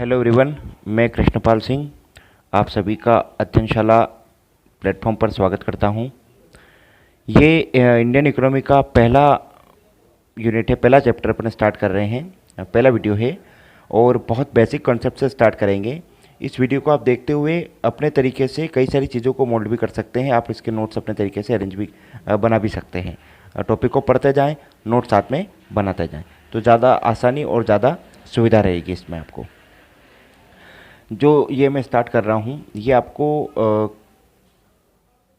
Hello everyone, मैं कृष्णपाल सिंह आप सभी का अध्ययनशाला प्लेटफॉर्म पर स्वागत करता हूं। ये इंडियन इकोनॉमी का पहला यूनिट है, पहला चैप्टर अपन स्टार्ट कर रहे हैं, पहला वीडियो है और बहुत बेसिक कॉन्सेप्ट से स्टार्ट करेंगे। इस वीडियो को आप देखते हुए अपने तरीके से कई सारी चीज़ों को मोल्ड भी कर सकते हैं। आप इसके नोट्स अपने तरीके से अरेंज भी बना भी सकते हैं। टॉपिक को पढ़ते जाएं, नोट साथ में बनाते जाएं, तो ज़्यादा आसानी और ज़्यादा सुविधा रहेगी इसमें आपको। जो ये मैं स्टार्ट कर रहा हूँ ये आपको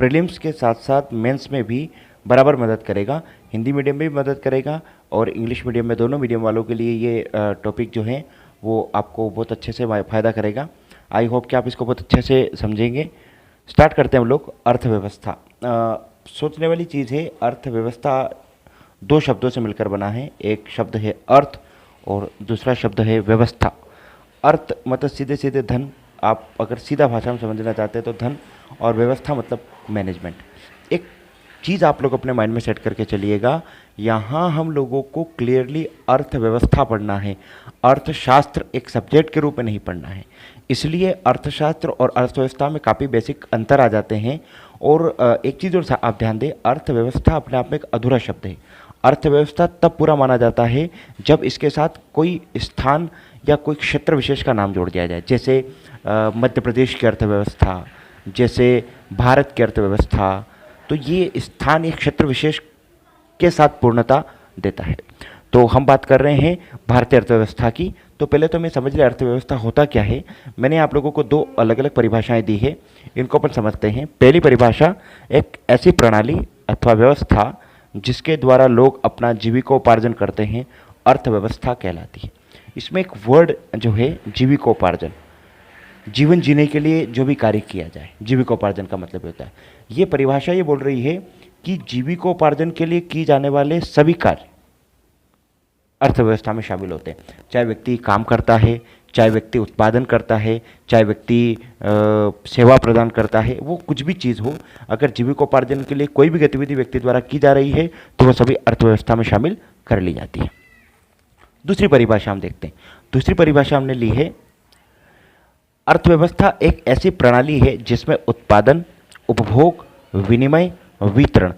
प्रीलिम्स के साथ साथ मेंस में भी बराबर मदद करेगा। हिंदी मीडियम में भी मदद करेगा और इंग्लिश मीडियम में, दोनों मीडियम वालों के लिए ये टॉपिक जो है वो आपको बहुत अच्छे से फ़ायदा करेगा। आई होप कि आप इसको बहुत अच्छे से समझेंगे। स्टार्ट करते हैं हम लोग। अर्थव्यवस्था सोचने वाली चीज़ है। अर्थव्यवस्था दो शब्दों से मिलकर बना है। एक शब्द है अर्थ और दूसरा शब्द है व्यवस्था। अर्थ मतलब सीधे सीधे धन, आप अगर सीधा भाषा में समझना चाहते हैं तो धन, और व्यवस्था मतलब मैनेजमेंट। एक चीज़ आप लोग अपने माइंड में सेट करके चलिएगा, यहाँ हम लोगों को क्लियरली अर्थव्यवस्था पढ़ना है, अर्थशास्त्र एक सब्जेक्ट के रूप में नहीं पढ़ना है। इसलिए अर्थशास्त्र और अर्थव्यवस्था में काफ़ी बेसिक अंतर आ जाते हैं। और एक चीज़ और आप ध्यान दें, अर्थव्यवस्था अपने आप में एक अधूरा शब्द है। अर्थव्यवस्था तब पूरा माना जाता है जब इसके साथ कोई स्थान या कोई क्षेत्र विशेष का नाम जोड़ दिया जाए। जैसे मध्य प्रदेश की अर्थव्यवस्था, जैसे भारत की अर्थव्यवस्था, तो ये स्थान एक क्षेत्र विशेष के साथ पूर्णता देता है। तो हम बात कर रहे हैं भारतीय अर्थव्यवस्था की। तो पहले तो मैं समझ लिया अर्थव्यवस्था होता क्या है। मैंने आप लोगों को दो अलग अलग परिभाषाएं दी है, इनको अपन समझते हैं। पहली परिभाषा, एक ऐसी प्रणाली अथवा व्यवस्था जिसके द्वारा लोग अपना जीविकोपार्जन करते हैं, अर्थव्यवस्था कहलाती है। इसमें एक वर्ड जो है जीविकोपार्जन, जीवन जीने के लिए जो भी कार्य किया जाए, जीविकोपार्जन का मतलब होता है। ये परिभाषा ये बोल रही है कि जीविकोपार्जन के लिए किए जाने वाले सभी कार्य अर्थव्यवस्था में शामिल होते हैं। चाहे व्यक्ति काम करता है, चाहे व्यक्ति उत्पादन करता है, चाहे व्यक्ति सेवा प्रदान करता है, वो कुछ भी चीज़ हो, अगर जीविकोपार्जन के लिए कोई भी गतिविधि व्यक्ति द्वारा की जा रही है तो वह सभी अर्थव्यवस्था में शामिल कर ली जाती है। दूसरी परिभाषा हम देखते हैं। दूसरी परिभाषा हमने ली है, अर्थव्यवस्था एक ऐसी प्रणाली है जिसमें उत्पादन, उपभोग, विनिमय, वितरण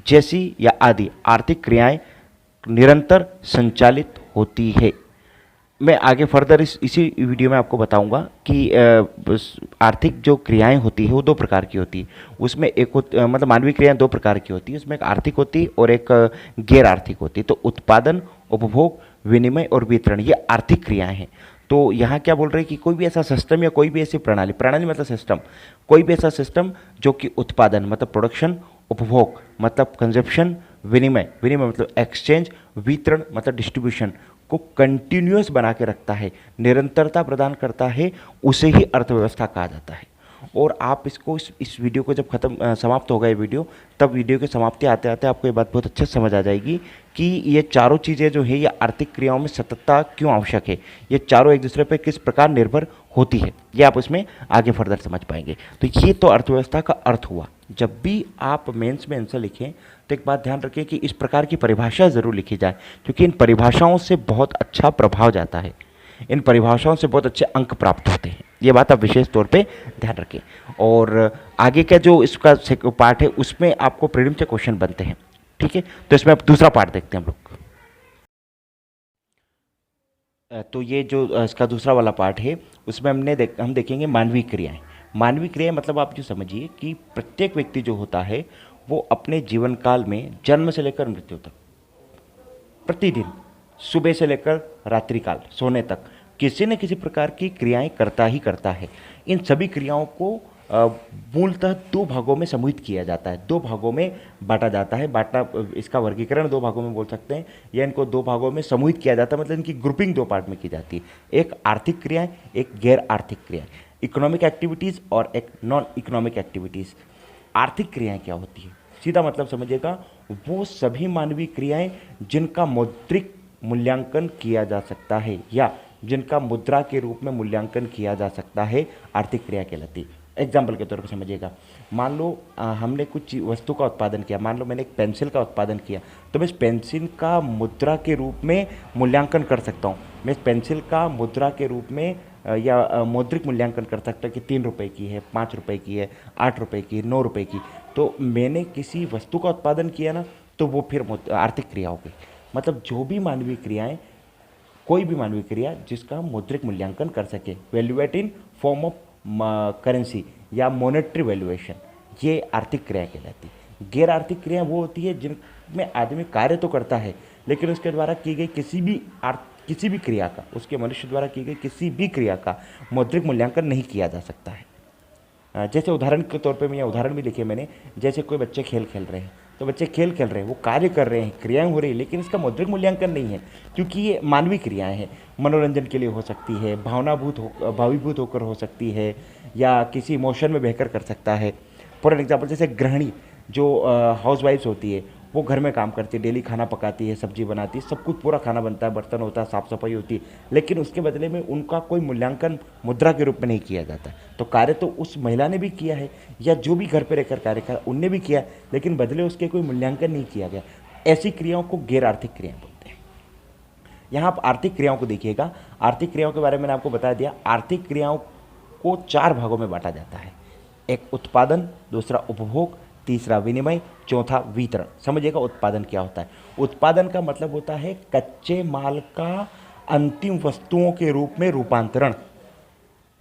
जैसी या आदि आर्थिक क्रियाएं निरंतर संचालित होती है। मैं आगे फर्दर इसी वीडियो में आपको बताऊंगा कि आर्थिक जो क्रियाएं होती है वो दो प्रकार की होती है। उसमें एक मतलब मानवीय क्रियाएं दो प्रकार की होती है। उसमें एक आर्थिक होती है और एक गैर आर्थिक होती है। तो उत्पादन, उपभोग, विनिमय और वितरण ये आर्थिक क्रियाएं हैं। तो यहाँ क्या बोल रहे हैं कि कोई भी ऐसा सिस्टम या कोई भी ऐसी प्रणाली, प्रणाली मतलब सिस्टम, कोई भी ऐसा सिस्टम जो कि उत्पादन मतलब प्रोडक्शन, उपभोग मतलब कंजप्शन, विनिमय मतलब एक्सचेंज, वितरण मतलब डिस्ट्रीब्यूशन को कंटिन्यूअस बना के रखता है, निरंतरता प्रदान करता है, उसे ही अर्थव्यवस्था कहा जाता है। और आप इसको इस वीडियो को जब समाप्त होगा ये वीडियो, तब वीडियो की समाप्ति आते आते आपको ये बात बहुत अच्छे से समझ आ जाएगी कि ये चारों चीज़ें जो है ये आर्थिक क्रियाओं में सततता क्यों आवश्यक है, ये चारों एक दूसरे पर किस प्रकार निर्भर होती है, ये आप उसमें आगे फर्दर समझ पाएंगे। तो ये तो अर्थव्यवस्था का अर्थ हुआ। जब भी आप मेंस में आंसर लिखें तो एक बात ध्यान रखें कि इस प्रकार की परिभाषा ज़रूर लिखी जाए, क्योंकि इन परिभाषाओं से बहुत अच्छा प्रभाव जाता है, इन परिभाषाओं से बहुत अच्छे अंक प्राप्त होते हैं। ये बात आप विशेष तौर पे ध्यान रखें। और आगे का जो इसका पार्ट है उसमें आपको प्रीलिम्स के क्वेश्चन बनते हैं, ठीक है। तो इसमें अब दूसरा पार्ट देखते हैं हम लोग। तो ये जो इसका दूसरा वाला पार्ट है उसमें हम देखेंगे मानवीय क्रियाएं। मानवीय क्रियाएं मतलब आप जो समझिए कि प्रत्येक व्यक्ति जो होता है वो अपने जीवन काल में जन्म से लेकर मृत्यु तक प्रतिदिन सुबह से लेकर रात्रि काल सोने तक किसी न किसी प्रकार की क्रियाएं करता ही करता है। इन सभी क्रियाओं को मूलतः दो भागों में समूहित किया जाता है, दो भागों में बांटा जाता है। इसका वर्गीकरण दो भागों में बोल सकते हैं, या इनको दो भागों में समूहित किया जाता है, मतलब इनकी ग्रुपिंग दो पार्ट में की जाती है। एक आर्थिक क्रियाएं, एक गैर आर्थिक क्रियाएं, इकोनॉमिक एक्टिविटीज़ और एक नॉन इकोनॉमिक एक्टिविटीज़। आर्थिक क्रियाएं क्या होती है, सीधा मतलब समझिएगा, वो सभी मानवीय क्रियाएं जिनका मौद्रिक मूल्यांकन किया जा सकता है या जिनका मुद्रा के रूप में मूल्यांकन किया जा सकता है, आर्थिक क्रिया कहलाती है। एग्जाम्पल के तौर पर समझिएगा, मान लो हमने कुछ वस्तु का उत्पादन किया, मान लो मैंने एक पेंसिल का उत्पादन किया, तो मैं इस पेंसिल का मुद्रा के रूप में मूल्यांकन कर सकता हूँ। मैं इस पेंसिल का मुद्रा के रूप में या मौद्रिक मूल्यांकन कर सकता हूँ कि 3 रुपये की है, 5 रुपये की है, 8 रुपये की, 9 रुपये की। तो मैंने किसी वस्तु का उत्पादन किया ना, तो वो फिर आर्थिक क्रिया हो गई। मतलब जो भी मानवीय क्रियाएं, कोई भी मानवीय क्रिया जिसका मौद्रिक मूल्यांकन कर सके, valuate in form of currency या मॉनेटरी वैल्यूएशन, ये आर्थिक क्रिया कहलाती है। गैर आर्थिक क्रिया वो होती है जिनमें आदमी कार्य तो करता है, लेकिन उसके द्वारा की गई किसी भी क्रिया का, उसके मनुष्य द्वारा की गई किसी भी क्रिया का मौद्रिक मूल्यांकन नहीं किया जा सकता है। जैसे उदाहरण के तौर पे मैं उदाहरण भी लिखे मैंने, जैसे कोई बच्चे खेल खेल रहे हैं, तो बच्चे खेल खेल रहे हैं, वो कार्य कर रहे हैं, क्रियाएं हो रही है, लेकिन इसका मौद्रिक मूल्यांकन नहीं है, क्योंकि ये मानवीय क्रियाएं हैं। मनोरंजन के लिए हो सकती है, भावीभूत होकर हो सकती है, या किसी इमोशन में बहकर कर सकता है। फॉर एन एग्जाम्पल, जैसे गृहिणी जो हाउस वाइफ्स होती है, वो घर में काम करती है, डेली खाना पकाती है, सब्जी बनाती है, सब कुछ पूरा खाना बनता है, बर्तन होता है, साफ सफाई होती है, लेकिन उसके बदले में उनका कोई मूल्यांकन मुद्रा के रूप में नहीं किया जाता। तो कार्य तो उस महिला ने भी किया है, या जो भी घर पर रहकर कार्य करा उनने भी किया, लेकिन बदले उसके कोई मूल्यांकन नहीं किया गया। ऐसी क्रियाओं को गैर आर्थिक क्रिया बोलते हैं। यहाँ आप आर्थिक क्रियाओं को देखिएगा। आर्थिक क्रियाओं के बारे में मैंने आपको बता दिया। आर्थिक क्रियाओं को 4 भागों में बांटा जाता है। एक उत्पादन, दूसरा उपभोग, तीसरा विनिमय, चौथा वितरण। समझिएगा उत्पादन क्या होता है। उत्पादन का मतलब होता है कच्चे माल का अंतिम वस्तुओं के रूप में रूपांतरण,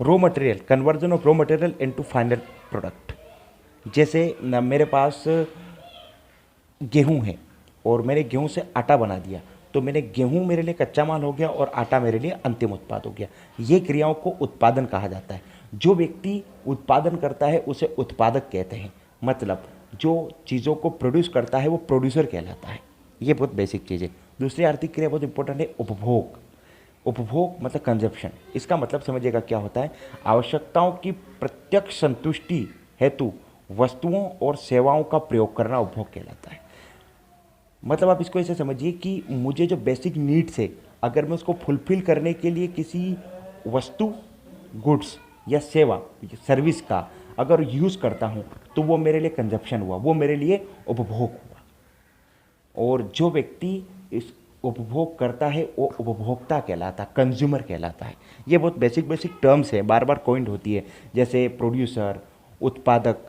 raw material, conversion of raw material into final product. जैसे मेरे पास गेहूं है और मैंने गेहूं से आटा बना दिया, तो मैंने गेहूं मेरे लिए कच्चा माल हो गया और आटा मेरे लिए अंतिम उत्पाद हो गया। ये क्रियाओं को उत्पादन कहा जाता है। जो व्यक्ति उत्पादन करता है उसे उत्पादक कहते हैं। मतलब जो चीज़ों को प्रोड्यूस करता है वो प्रोड्यूसर कहलाता है। ये बहुत बेसिक चीज़ है। दूसरी आर्थिक क्रिया बहुत इंपॉर्टेंट है, उपभोग। उपभोग मतलब कंजप्शन। इसका मतलब समझिएगा क्या होता है। आवश्यकताओं की प्रत्यक्ष संतुष्टि हेतु वस्तुओं और सेवाओं का प्रयोग करना उपभोग कहलाता है। मतलब आप इसको ऐसे समझिए कि मुझे जो बेसिक नीड्स है, अगर मैं उसको फुलफिल करने के लिए किसी वस्तु, गुड्स या सेवा, सर्विस का अगर यूज़ करता हूँ, तो वो मेरे लिए कंजप्शन हुआ, वो मेरे लिए उपभोग हुआ। और जो व्यक्ति इस उपभोग करता है वो उपभोक्ता कहलाता, कंज्यूमर कहलाता है। ये बहुत बेसिक टर्म्स है, बार बार कॉइंड होती है। जैसे प्रोड्यूसर, उत्पादक,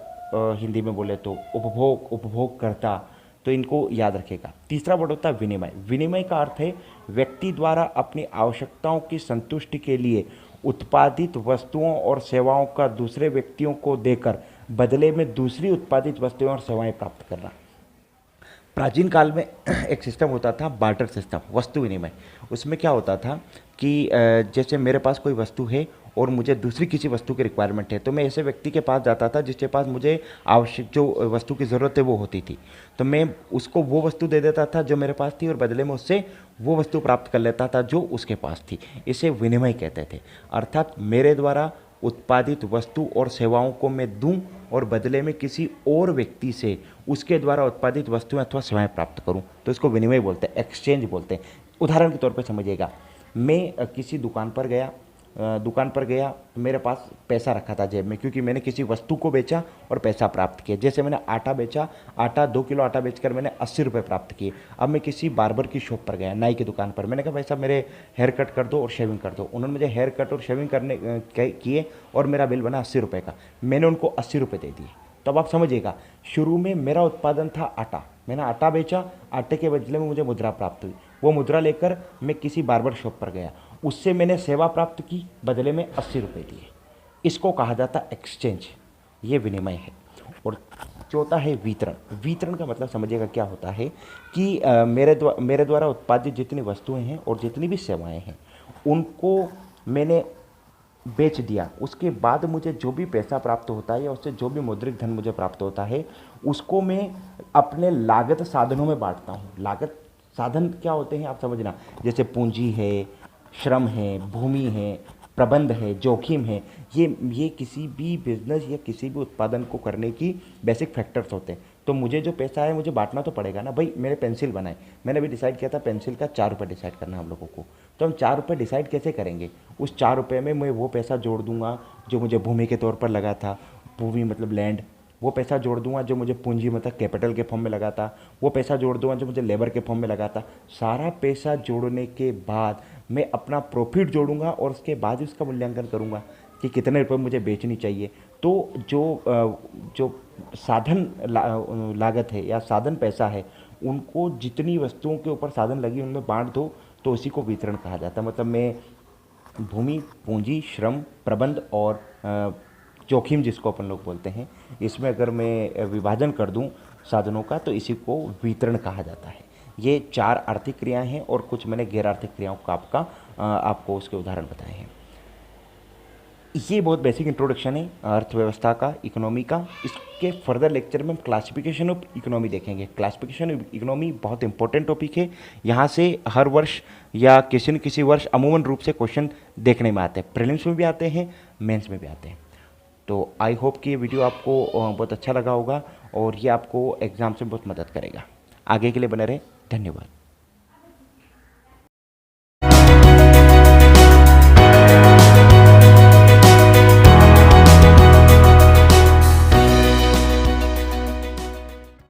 हिंदी में बोले तो उपभोग, उपभोगकर्ता, तो इनको याद रखेगा। तीसरा वर्ड होता है विनिमय। विनिमय का अर्थ है व्यक्ति द्वारा अपनी आवश्यकताओं की संतुष्टि के लिए उत्पादित वस्तुओं और सेवाओं का दूसरे व्यक्तियों को देकर बदले में दूसरी उत्पादित वस्तुएं और सेवाएं प्राप्त करना। प्राचीन काल में एक सिस्टम होता था, बार्टर सिस्टम, वस्तु विनिमय। उसमें क्या होता था कि जैसे मेरे पास कोई वस्तु है और मुझे दूसरी किसी वस्तु की रिक्वायरमेंट है, तो मैं ऐसे व्यक्ति के पास जाता था जिसके पास मुझे आवश्यक जो वस्तु की ज़रूरत है वो होती थी, तो मैं उसको वो वस्तु दे देता था जो मेरे पास थी और बदले में उससे वो वस्तु प्राप्त कर लेता था जो उसके पास थी। इसे विनिमय कहते थे। अर्थात मेरे द्वारा उत्पादित वस्तु और सेवाओं को मैं दूं और बदले में किसी और व्यक्ति से उसके द्वारा उत्पादित वस्तुएं अथवा सेवाएं प्राप्त करूं, तो इसको विनिमय बोलते हैं, एक्सचेंज बोलते हैं। उदाहरण के तौर पर समझिएगा, मैं किसी दुकान पर गया, मेरे पास पैसा रखा था जेब में, क्योंकि मैंने किसी वस्तु को बेचा और पैसा प्राप्त किया। जैसे मैंने आटा बेचा, 2 किलो आटा बेचकर मैंने 80 रुपये प्राप्त किए। अब मैं किसी बार्बर की शॉप पर गया, नाई की दुकान पर, मैंने कहा भाई साहब मेरे हेयर कट कर दो और शेविंग कर दो। उन्होंने मुझे हेयर कट और शेविंग करने किए और मेरा बिल बना 80 रुपये का। मैंने उनको 80 रुपये दे दिए। तो अब आप समझिएगा, शुरू में मेरा उत्पादन था आटा, मैंने आटा बेचा, आटे के बदले में मुझे मुद्रा प्राप्त हुई। वो मुद्रा लेकर मैं किसी बार्बर शॉप पर गया, उससे मैंने सेवा प्राप्त की, बदले में 80 रुपये दिए। इसको कहा जाता एक्सचेंज, ये विनिमय है। और चौथा है वितरण। वितरण का मतलब समझिएगा क्या होता है कि मेरे द्वारा उत्पादित जितनी वस्तुएं हैं और जितनी भी सेवाएं हैं उनको मैंने बेच दिया, उसके बाद मुझे जो भी पैसा प्राप्त होता है या उससे जो भी मौद्रिक धन मुझे प्राप्त होता है उसको मैं अपने लागत साधनों में बांटता हूँ। लागत साधन क्या होते हैं आप समझना, जैसे पूंजी है, श्रम है, भूमि है, प्रबंध है, जोखिम है। ये किसी भी बिजनेस या किसी भी उत्पादन को करने की बेसिक फैक्टर्स होते हैं। तो मुझे जो पैसा है मुझे बांटना तो पड़ेगा ना भाई। मैंने पेंसिल बनाई, मैंने अभी डिसाइड किया था पेंसिल का 4 रुपये डिसाइड करना हम लोगों को। तो हम 4 रुपये डिसाइड कैसे करेंगे? उस 4 रुपये में मैं वो पैसा जोड़ दूंगा जो मुझे भूमि के तौर पर लगा था, भूमि मतलब लैंड, वो पैसा जोड़ दूंगा जो मुझे पूंजी मतलब कैपिटल के फॉर्म में लगा था, वो पैसा जोड़ दूंगा जो मुझे लेबर के फॉर्म में लगा था। सारा पैसा जोड़ने के बाद मैं अपना प्रॉफिट जोड़ूंगा और उसके बाद उसका मूल्यांकन करूंगा कि कितने रुपए मुझे बेचनी चाहिए। तो जो लागत है या साधन पैसा है, उनको जितनी वस्तुओं के ऊपर साधन लगी उनमें बांट दो, तो उसी को वितरण कहा जाता है। मतलब मैं भूमि, पूंजी, श्रम, प्रबंध और जोखिम जिसको अपन लोग बोलते हैं, इसमें अगर मैं विभाजन कर दूं साधनों का, तो इसी को वितरण कहा जाता है। ये 4 आर्थिक क्रियाएं हैं और कुछ मैंने गैर आर्थिक क्रियाओं का आपको उसके उदाहरण बताए हैं। ये बहुत बेसिक इंट्रोडक्शन है अर्थव्यवस्था का, इकोनॉमी का। इसके फर्दर लेक्चर में हम क्लासिफिकेशन ऑफ इकोनॉमी देखेंगे। क्लासिफिकेशन ऑफ इकोनॉमी बहुत इंपॉर्टेंट टॉपिक है। यहाँ से हर वर्ष या किसी न किसी वर्ष अमूमन रूप से क्वेश्चन देखने में आते हैं, प्रीलिम्स में भी आते हैं, मेंस में भी आते हैं। तो आई होप कि ये वीडियो आपको बहुत अच्छा लगा होगा और ये आपको एग्ज़ाम से बहुत मदद करेगा। आगे के लिए बने रहें। धन्यवाद।